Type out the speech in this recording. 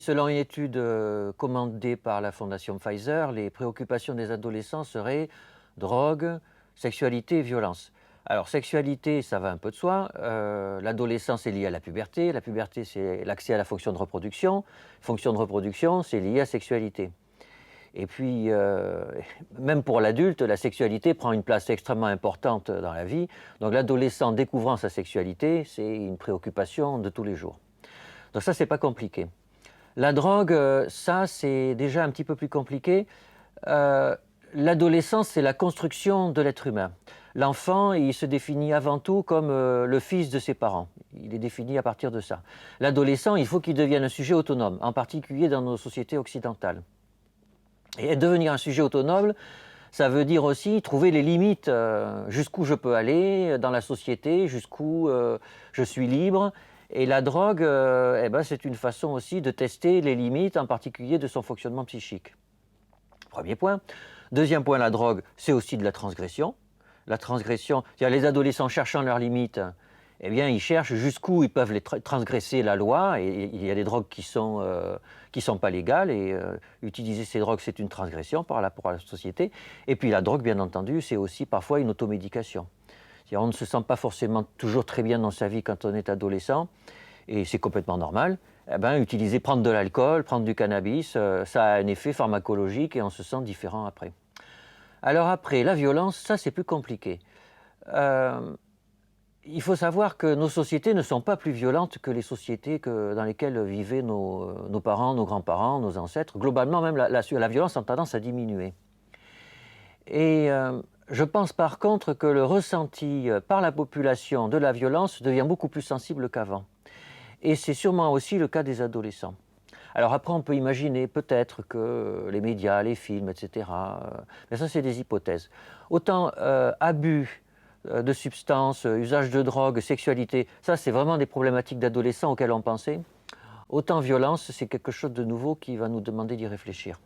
Selon une étude commandée par la fondation Pfizer, les préoccupations des adolescents seraient drogue, sexualité et violence. Alors sexualité, ça va un peu de soi. L'adolescence est liée à la puberté. La puberté, c'est l'accès à la fonction de reproduction. Fonction de reproduction, c'est lié à sexualité. Et puis, même pour l'adulte, la sexualité prend une place extrêmement importante dans la vie. Donc l'adolescent découvrant sa sexualité, c'est une préoccupation de tous les jours. Donc ça, c'est pas compliqué. La drogue, ça, c'est déjà un petit peu plus compliqué. Heu, L'adolescence, c'est la construction de l'être humain. L'enfant, il se définit avant tout comme, le fils de ses parents. Il est défini à partir de ça. L'adolescent, il faut qu'il devienne un sujet autonome, en particulier dans nos sociétés occidentales. Et devenir un sujet autonome, ça veut dire aussi trouver les limites, jusqu'où je peux aller dans la société, jusqu'où, je suis libre. Et la drogue, et ben, c'est une façon aussi de tester les limites, en particulier de son fonctionnement psychique. Premier point. Deuxième point, la drogue, c'est aussi de la transgression. La transgression, c'est-à-dire les adolescents cherchant leurs limites, eh bien, ils cherchent jusqu'où ils peuvent transgresser la loi. Et il y a des drogues qui sont pas légales. Et utiliser ces drogues, c'est une transgression par rapport à la société. Et puis la drogue, bien entendu, c'est aussi parfois une automédication. C'est-à-dire, on ne se sent pas forcément toujours très bien dans sa vie quand on est adolescent. Et c'est complètement normal. Eh ben, prendre de l'alcool, prendre du cannabis, ça a un effet pharmacologique et on se sent différent après. Alors après, la violence, ça c'est plus compliqué. Euh, il faut savoir que nos sociétés ne sont pas plus violentes que les sociétés dans lesquelles vivaient nos parents, nos grands-parents, nos ancêtres. Globalement, même la violence a tendance à diminuer. Et je pense par contre que le ressenti par la population de la violence devient beaucoup plus sensible qu'avant. Et c'est sûrement aussi le cas des adolescents. Alors après, on peut imaginer peut-être que les médias, les films, etc., mais ça, c'est des hypothèses. Autant abus de substances, usage de drogue, sexualité, ça, c'est vraiment des problématiques d'adolescents auxquelles on pensait. Autant violence, c'est quelque chose de nouveau qui va nous demander d'y réfléchir.